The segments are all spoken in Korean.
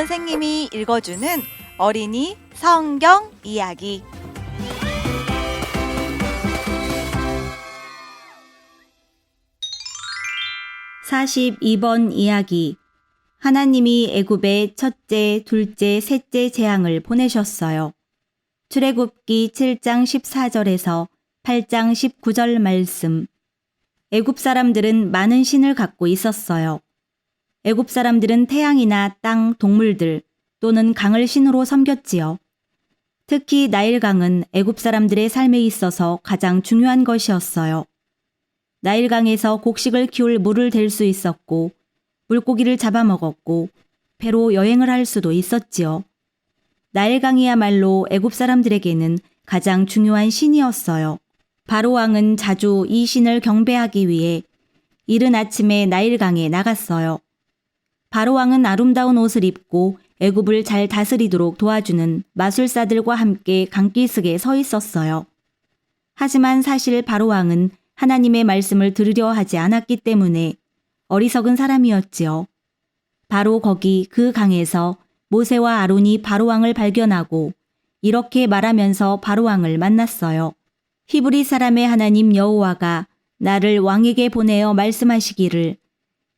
선생님이 읽어주는 어린이 성경 이야기. (42번) 이야기. 하나님이 애굽에 첫째, 둘째, 셋째 재앙을 보내셨어요. 출애굽기 7장 14절에서 8장 19절 말씀. 애굽 사람들은 많은 신을 갖고 있었어요. 애굽 사람들은 태양이나 땅, 동물들 또는 강을 신으로 섬겼지요. 특히 나일강은 애굽 사람들의 삶에 있어서 가장 중요한 것이었어요. 나일강에서 곡식을 키울 물을 댈 수 있었고 물고기를 잡아먹었고 배로 여행을 할 수도 있었지요. 나일강이야말로 애굽 사람들에게는 가장 중요한 신이었어요. 바로왕은 자주 이 신을 경배하기 위해 이른 아침에 나일강에 나갔어요. 바로왕은 아름다운 옷을 입고 애굽을 잘 다스리도록 도와주는 마술사들과 함께 강기슭에 서 있었어요. 하지만 사실 바로왕은 하나님의 말씀을 들으려 하지 않았기 때문에 어리석은 사람이었지요. 바로 거기 그 강에서 모세와 아론이 바로왕을 발견하고 이렇게 말하면서 바로왕을 만났어요. 히브리 사람의 하나님 여호와가 나를 왕에게 보내어 말씀하시기를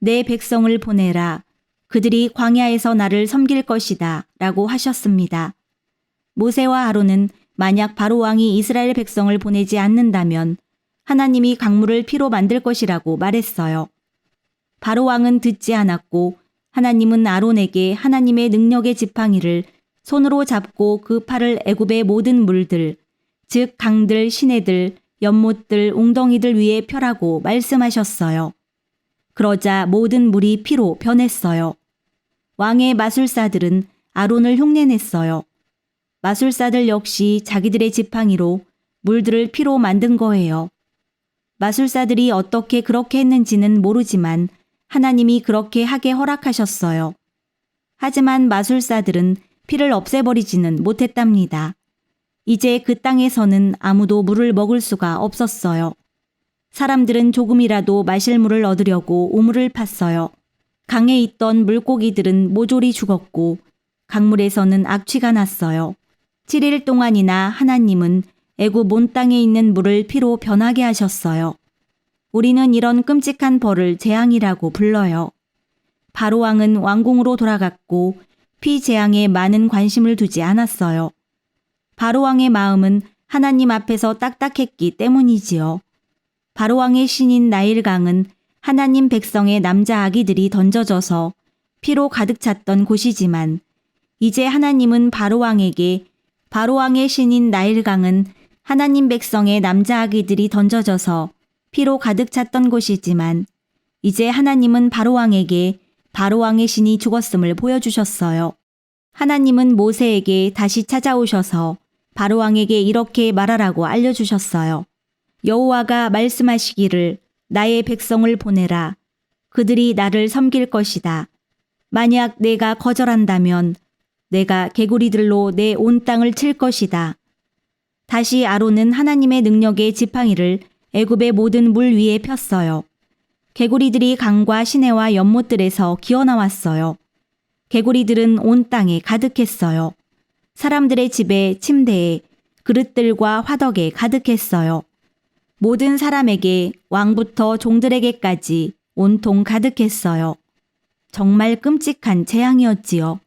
내 백성을 보내라. 그들이 광야에서 나를 섬길 것이다 라고 하셨습니다. 모세와 아론은 만약 바로왕이 이스라엘 백성을 보내지 않는다면 하나님이 강물을 피로 만들 것이라고 말했어요. 바로왕은 듣지 않았고 하나님은 아론에게 하나님의 능력의 지팡이를 손으로 잡고 그 팔을 애굽의 모든 물들, 즉 강들, 시내들, 연못들, 웅덩이들 위에 펴라고 말씀하셨어요. 그러자 모든 물이 피로 변했어요. 왕의 마술사들은 아론을 흉내냈어요. 마술사들 역시 자기들의 지팡이로 물들을 피로 만든 거예요. 마술사들이 어떻게 그렇게 했는지는 모르지만 하나님이 그렇게 하게 허락하셨어요. 하지만 마술사들은 피를 없애버리지는 못했답니다. 이제 그 땅에서는 아무도 물을 먹을 수가 없었어요. 사람들은 조금이라도 마실 물을 얻으려고 우물을 팠어요. 강에 있던 물고기들은 모조리 죽었고 강물에서는 악취가 났어요. 7일 동안이나 하나님은 애굽 온 땅에 있는 물을 피로 변하게 하셨어요. 우리는 이런 끔찍한 벌을 재앙이라고 불러요. 바로왕은 왕궁으로 돌아갔고 피 재앙에 많은 관심을 두지 않았어요. 바로왕의 마음은 하나님 앞에서 딱딱했기 때문이지요. 바로왕의 신인 나일강은 하나님 백성의 남자 아기들이 던져져서 피로 가득 찼던 곳이지만 이제 하나님은 바로왕의 신인 나일강은 하나님 백성의 남자 아기들이 던져져서 피로 가득 찼던 곳이지만 이제 하나님은 바로왕에게 바로왕의 신이 죽었음을 보여주셨어요. 하나님은 모세에게 다시 찾아오셔서 바로왕에게 이렇게 말하라고 알려주셨어요. 여호와가 말씀하시기를 나의 백성을 보내라. 그들이 나를 섬길 것이다. 만약 내가 거절한다면 내가 개구리들로 내 온 땅을 칠 것이다. 다시 아론은 하나님의 능력의 지팡이를 애굽의 모든 물 위에 폈어요. 개구리들이 강과 시내와 연못들에서 기어나왔어요. 개구리들은 온 땅에 가득했어요. 사람들의 집에, 침대에, 그릇들과 화덕에 가득했어요. 모든 사람에게 왕부터 종들에게까지 온통 가득했어요. 정말 끔찍한 재앙이었지요.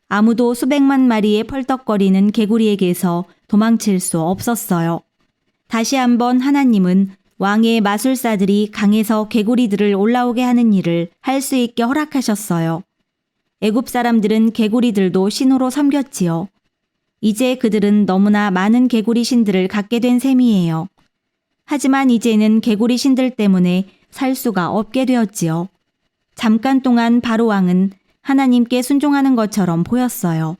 아무도 수백만 마리의 펄떡거리는 개구리에게서 도망칠 수 없었어요. 다시 한번 하나님은 왕의 마술사들이 강에서 개구리들을 올라오게 하는 일을 할 수 있게 허락하셨어요. 애굽 사람들은 개구리들도 신으로 섬겼지요. 이제 그들은 너무나 많은 개구리 신들을 갖게 된 셈이에요. 하지만 이제는 개구리 신들 때문에 살 수가 없게 되었지요. 잠깐 동안 바로왕은 하나님께 순종하는 것처럼 보였어요.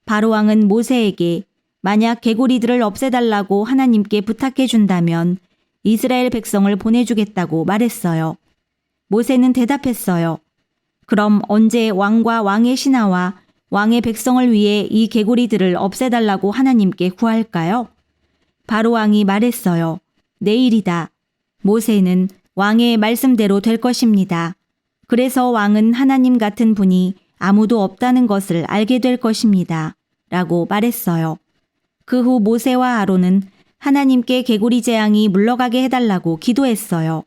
바로왕은 모세에게 만약 개구리들을 없애달라고 하나님께 부탁해 준다면 이스라엘 백성을 보내주겠다고 말했어요. 모세는 대답했어요. 그럼 언제 왕과 왕의 신하와 왕의 백성을 위해 이 개구리들을 없애달라고 하나님께 구할까요? 바로왕이 말했어요. 내일이다. 모세는 왕의 말씀대로 될 것입니다. 그래서 왕은 하나님 같은 분이 아무도 없다는 것을 알게 될 것입니다. 라고 말했어요. 그 후 모세와 아론은 하나님께 개구리 재앙이 물러가게 해달라고 기도했어요.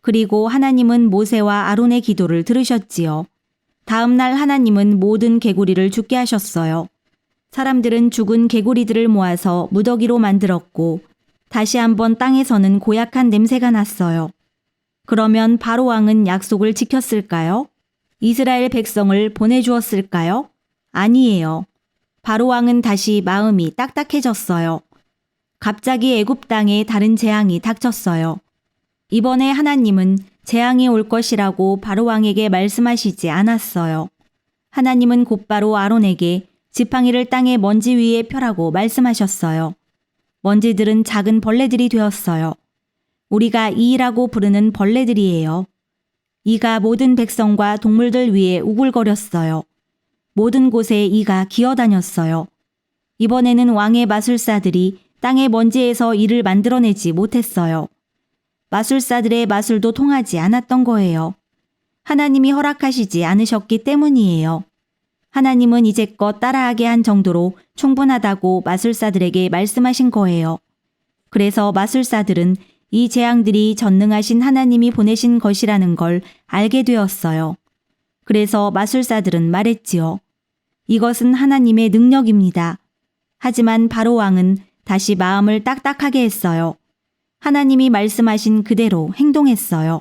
그리고 하나님은 모세와 아론의 기도를 들으셨지요. 다음 날 하나님은 모든 개구리를 죽게 하셨어요. 사람들은 죽은 개구리들을 모아서 무더기로 만들었고 다시 한번 땅에서는 고약한 냄새가 났어요. 그러면 바로 왕은 약속을 지켰을까요? 이스라엘 백성을 보내주었을까요? 아니에요. 바로 왕은 다시 마음이 딱딱해졌어요. 갑자기 애굽 땅에 다른 재앙이 닥쳤어요. 이번에 하나님은 재앙이 올 것이라고 바로 왕에게 말씀하시지 않았어요. 하나님은 곧바로 아론에게 지팡이를 땅의 먼지 위에 펴라고 말씀하셨어요. 먼지들은 작은 벌레들이 되었어요. 우리가 이라고 부르는 벌레들이에요. 이가 모든 백성과 동물들 위에 우글거렸어요. 모든 곳에 이가 기어다녔어요. 이번에는 왕의 마술사들이 땅의 먼지에서 이를 만들어내지 못했어요. 마술사들의 마술도 통하지 않았던 거예요. 하나님이 허락하시지 않으셨기 때문이에요. 하나님은 이제껏 따라하게 한 정도로 충분하다고 마술사들에게 말씀하신 거예요. 그래서 마술사들은 이 재앙들이 전능하신 하나님이 보내신 것이라는 걸 알게 되었어요. 그래서 마술사들은 말했지요. 이것은 하나님의 능력입니다. 하지만 바로 왕은 다시 마음을 딱딱하게 했어요. 하나님이 말씀하신 그대로 행동했어요.